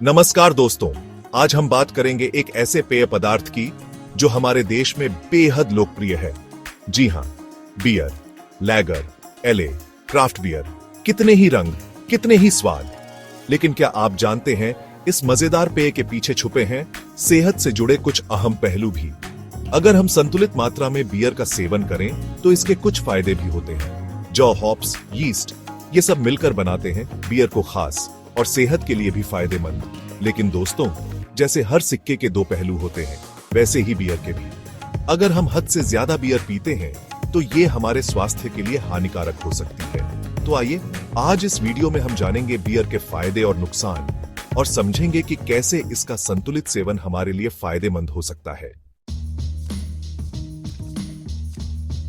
नमस्कार दोस्तों, आज हम बात करेंगे एक ऐसे पेय पदार्थ की जो हमारे देश में बेहद लोकप्रिय है। जी हां, बियर, लैगर, एले, क्राफ्ट बियर, कितने ही रंग, कितने ही स्वाद। लेकिन क्या आप जानते हैं इस मजेदार पेय के पीछे छुपे हैं सेहत से जुड़े कुछ अहम पहलू भी। अगर हम संतुलित मात्रा में बियर का सेवन करें तो इसके कुछ फायदे भी होते हैं। जौ, हॉप्स, यीस्ट, ये सब मिलकर बनाते हैं बियर को खास और सेहत के लिए भी फायदेमंद। लेकिन दोस्तों, जैसे हर सिक्के के दो पहलू होते हैं, वैसे ही बियर के भी। अगर हम हद से ज्यादा बियर पीते हैं तो ये हमारे स्वास्थ्य के लिए हानिकारक हो सकती है। तो आइए आज इस वीडियो में हम जानेंगे बियर के फायदे और नुकसान और समझेंगे कि कैसे इसका संतुलित सेवन हमारे लिए फायदेमंद हो सकता है।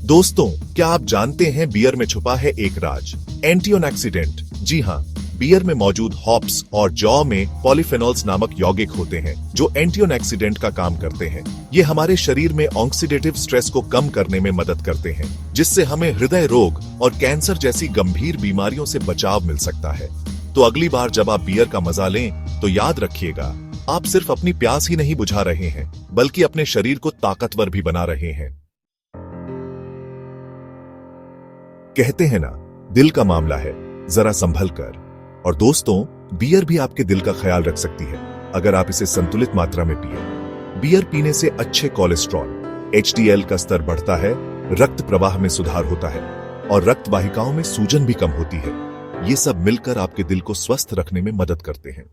दोस्तों, क्या आप जानते हैं बियर में छुपा है एक राज, एंटीऑक्सीडेंट। जी हां, बियर में मौजूद हॉप्स और जौ में पॉलीफेनॉल्स नामक यौगिक होते हैं जो एंटीऑक्सीडेंट का काम करते हैं। ये हमारे शरीर में ऑक्सीडेटिव स्ट्रेस को कम करने में मदद करते हैं, जिससे हमें हृदय रोग और कैंसर जैसी गंभीर बीमारियों से बचाव मिल सकता है। तो अगली बार जब आप बियर का मजा लें तो याद रखिएगा, आप सिर्फ अपनी प्यास ही नहीं बुझा रहे हैं, बल्कि अपने शरीर को ताकतवर भी बना रहे हैं। कहते हैं ना, दिल का मामला है, जरा संभल कर। और दोस्तों, बियर भी आपके दिल का ख्याल रख सकती है अगर आप इसे संतुलित मात्रा में पिए। बियर पीने से अच्छे कोलेस्ट्रॉल, HDL का स्तर बढ़ता है, रक्त प्रवाह में सुधार होता है और रक्त वाहिकाओं में सूजन भी कम होती है। ये सब मिलकर आपके दिल को स्वस्थ रखने में मदद करते हैं।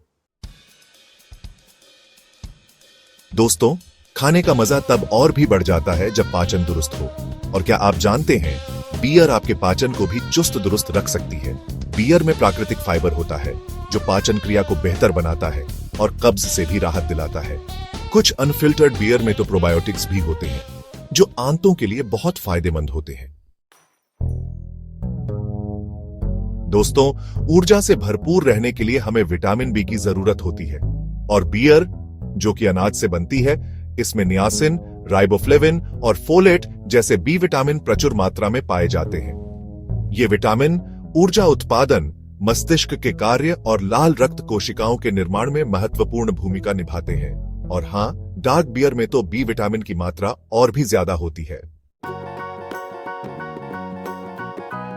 दोस्तों, खाने का मजा तब और भी बढ़ जाता है जब पाचन दुरुस्त हो। और क्या आप जानते हैं, बियर आपके पाचन को भी चुस्त दुरुस्त रख सकती है। बियर में प्राकृतिक फाइबर होता है जो पाचन क्रिया को बेहतर बनाता है और कब्ज से भी राहत दिलाता है। कुछ अनफिल्टर्ड बियर में तो प्रोबायोटिक्स भी होते हैं जो आंतों के लिए बहुत फायदेमंद होते हैं। दोस्तों, ऊर्जा से भरपूर रहने के लिए हमें विटामिन बी की जरूरत होती है और बियर, जो कि अनाज से बनती है, इसमें नियासिन, राइबोफ्लेविन और फोलेट जैसे बी विटामिन प्रचुर मात्रा में पाए जाते हैं। ये विटामिन ऊर्जा उत्पादन, मस्तिष्क के कार्य और लाल रक्त कोशिकाओं के निर्माण में महत्वपूर्ण भूमिका निभाते हैं। और हां, डार्क बियर में तो बी विटामिन की मात्रा और भी ज्यादा होती है।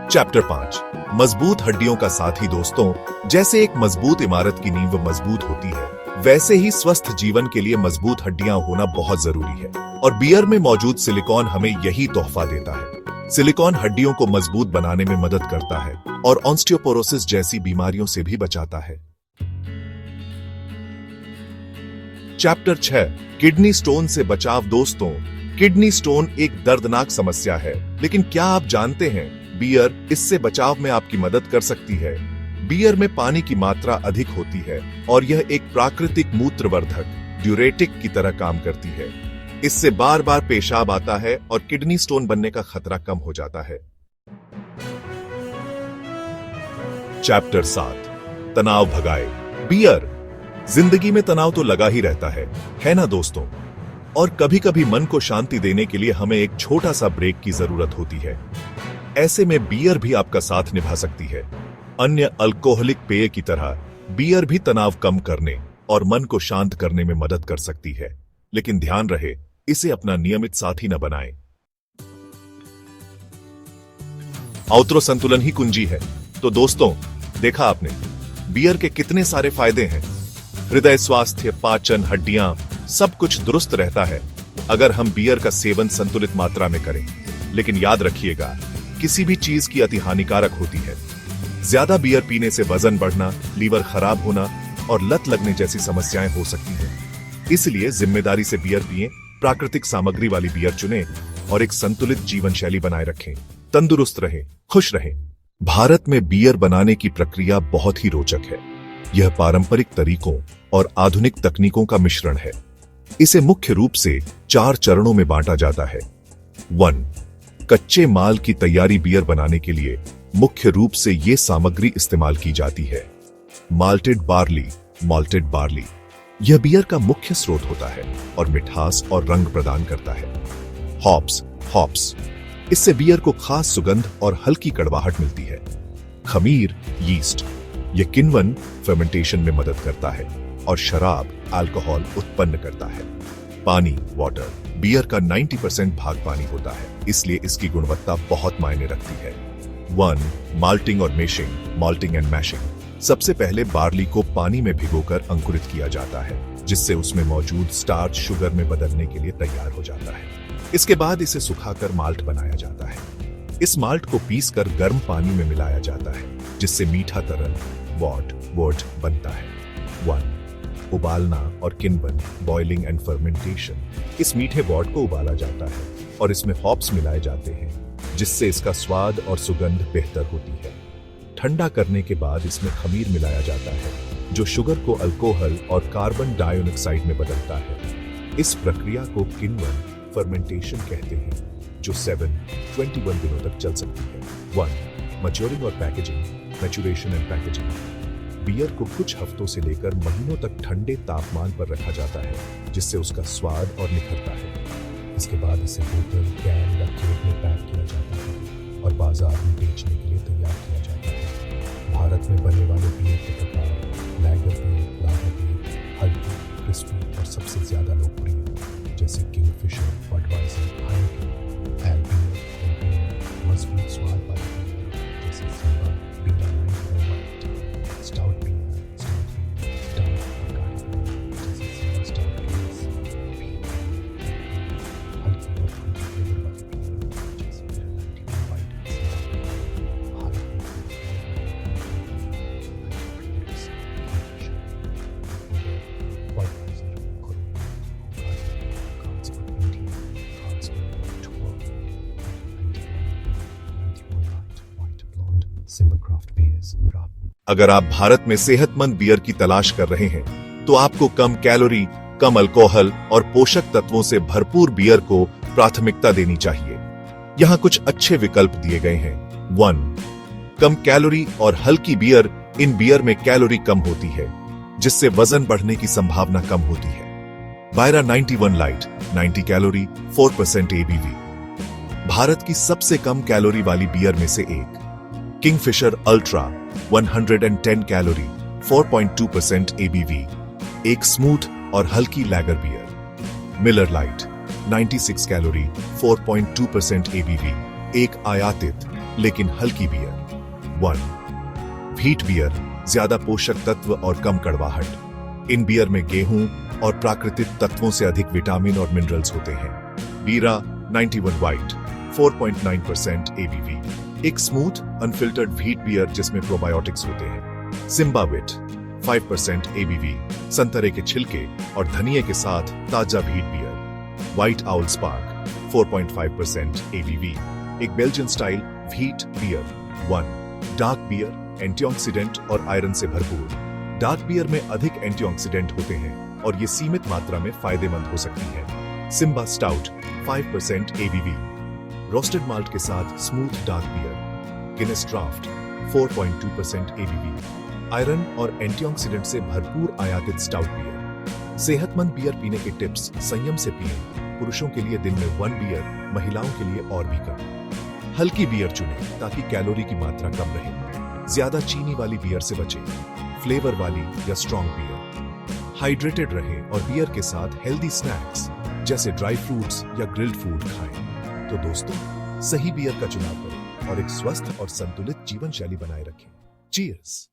चैप्टर 5, मजबूत हड्डियों का साथी। दोस्तों, जैसे एक मजबूत इमारत की नींव मजबूत होती है, वैसे ही स्वस्थ जीवन के लिए मजबूत हड्डियां होना बहुत जरूरी है। और बियर में मौजूद सिलिकॉन हमें यही तोहफा देता है। सिलिकॉन हड्डियों को मजबूत बनाने में मदद करता है और ऑस्टियोपोरोसिस जैसी बीमारियों से भी बचाता है। चैप्टर 6, किडनी स्टोन से बचाव। दोस्तों, किडनी स्टोन एक दर्दनाक समस्या है, लेकिन क्या आप जानते हैं बियर इससे बचाव में आपकी मदद कर सकती है। बियर में पानी की मात्रा अधिक होती है और यह एक प्राकृतिक मूत्रवर्धक, ड्यूरेटिक की तरह काम करती है। इससे बार बार पेशाब आता है और किडनी स्टोन बनने का खतरा कम हो जाता है। चैप्टर 7, तनाव भगाए। बियर, जिंदगी में तनाव तो लगा ही रहता है ना दोस्तों? और कभी कभी मन को शांति देने के लिए हमें एक छोटा सा ब्रेक की जरूरत होती है। ऐसे में बियर भी आपका साथ निभा सकती है। अन्य अल्कोहलिक पेय की तरह बियर भी तनाव कम करने और मन को शांत करने में मदद कर सकती है, लेकिन ध्यान रहे, इसे अपना नियमित साथी न बनाएं। आउत्रो संतुलन ही कुंजी है। तो दोस्तों, देखा आपने बियर के कितने सारे फायदे हैं। हृदय स्वास्थ्य, पाचन, हड्डियां, सब कुछ दुरुस्त रहता है अगर हम बियर का सेवन संतुलित मात्रा में करें। लेकिन याद रखिएगा, किसी भी चीज की अति हानिकारक होती है। ज्यादा बियर पीने से वजन बढ़ना, लीवर खराब होना और लत लगने जैसी समस्याएं हो सकती हैं। इसलिए जिम्मेदारी से बियर पिएं, प्राकृतिक सामग्री वाली बियर चुनें और एक संतुलित जीवन शैली बनाए रखें। तंदुरुस्त रहें, खुश रहें। भारत में बियर बनाने की प्रक्रिया बहुत ही रोचक है। यह पारंपरिक तरीकों और आधुनिक तकनीकों का मिश्रण है। इसे मुख्य रूप से 4 चरणों में बांटा जाता है। 1, कच्चे माल की तैयारी। बियर बनाने के लिए मुख्य रूप से ये सामग्री इस्तेमाल की जाती है। माल्टेड बार्ली, यह बियर का मुख्य स्रोत होता है और मिठास और रंग प्रदान करता है। हॉप्स, इससे बियर को खास सुगंध और हल्की कड़वाहट मिलती है। खमीर, यीस्ट, यह किण्वन फर्मेंटेशन में मदद करता है। और शराब अल्कोहल उत्पन्न करता है। पानी वाटर, बियर का 90% भाग पानी होता है, इसलिए इसकी गुणवत्ता बहुत मायने रखती है। 1. माल्टिंग और मेशिंग, माल्टिंग एंड मैशिंग। सबसे पहले बार्ली को पानी में भिगोकर अंकुरित किया जाता है, जिससे उसमें मौजूद स्टार्च शुगर में बदलने के लिए तैयार हो जाता है। इसके बाद इसे सुखाकर माल्ट बनाया जाता है। इस माल्ट को पीसकर गर्म पानी में मिलाया जाता है, जिससे मीठा तरल वॉट बनता है। 1. उबालना और किण्वन, बॉइलिंग एंड फर्मेंटेशन। इस मीठे वॉट को उबाला जाता है और इसमें हॉप्स मिलाए जाते हैं, जिससे इसका स्वाद और सुगंध बेहतर होती है। ठंडा करने के बाद इसमें खमीर मिलाया जाता है, जो शुगर को अल्कोहल और कार्बन डाइऑक्साइड में बदलता है। इस प्रक्रिया को किण्वन फर्मेंटेशन कहते हैं, जो 7-21 दिनों तक चल सकती है। 1. मैच्योरिंग और packaging, maturation and packaging. Beer को कुछ हफ्तों से लेकर महीनों तक ठंडे तापमान पर रखा जाता है, जिससे उसका स्वाद और निखरता है। इसके बाद इसे बोतल, कैन या केक में पैक किया जाता है और बाजार में बेचने के लिए तैयार किया जाता है। भारत में बनने वाले बियर के प्रकार लैगर बियर, लागर बियर, हल्की, क्रिस्पी और सबसे ज्यादा लोकप्रिय जैसे Kingfisher, Budweiser, Heineken, ale beer, मजबूत स्वाद वाले बियर जैसे Simba, Bira, night white, stout beer, dark और गाढ़े बियर जैसे सिम्बा स्टाउट बियर्स, हल्की और फ्रूटी फ्लेवर वाले बियर जैसे बीरा, नाइट वाइट, सिम्बा, हाइनेकेन, बडवाइजर, कोरोना, अगर आप भारत में सेहतमंद बियर की तलाश कर रहे हैं, तो आपको कम कैलोरी, कम अल्कोहल और पोषक तत्वों से भरपूर बियर को प्राथमिकता देनी चाहिए। यहाँ कुछ अच्छे विकल्प दिए गए हैं। 1. कम कैलोरी और हल्की बियर। इन बियर में कैलोरी कम होती है, जिससे वजन बढ़ने की संभावना कम होती है। Bira 91 light, 90 calorie, 4% ABV. Bharat की सबसे कम कैलोरी वाली बियर में से एक। किंगफिशर अल्ट्रा 110 कैलोरी, 4.2% एबीवी, एक स्मूथ और हल्की lager beer. Miller Lite 96 calorie, 4.2% ABV, एक आयातित लेकिन हल्की बियर। 1. व्हीट बियर, ज्यादा पोषक तत्व और कम कड़वाहट। इन बियर में गेहूं और प्राकृतिक तत्वों से अधिक विटामिन और मिनरल्स होते हैं। बीरा 91 वाइट, 4.9% एबीवी, एक स्मूथ अनफिल्टर्ड व्हीट बियर जिसमें प्रोबायोटिक्स होते हैं। सिम्बा विट 5% एबीवी, संतरे के छिलके और धनिये के साथ ताजा wheat beer. White Owl Spark 4.5% ABV, एक Belgian style wheat beer. 1. Dark beer, antioxidant और आयरन से भरपूर। डार्क बियर में अधिक एंटीऑक्सीडेंट होते हैं और ये सीमित मात्रा में फायदेमंद हो सकती है। Simba stout 5% ABV, roasted malt के साथ smooth dark beer. Guinness draught 4.2% ABV, iron और एंटीऑक्सीडेंट से भरपूर आयातित स्टाउट बियर। सेहतमंद बियर पीने के टिप्स: संयम से पिएं। पुरुषों के लिए दिन में 1 बियर, महिलाओं के लिए और भी कम। हल्की बियर चुनें ताकि कैलोरी की मात्रा कम रहे। ज्यादा चीनी वाली बियर से बचें। फ्लेवर वाली या स्ट्रॉन्ग बियर। हाइड्रेटेड रहें और बियर के साथ हेल्दी स्नैक्स जैसे ड्राई फ्रूट्स या ग्रिल्ड फूड खाएं। तो दोस्तों, सही बियर का चुनाव करें और एक स्वस्थ और संतुलित जीवन शैली बनाए रखें। चीयर्स।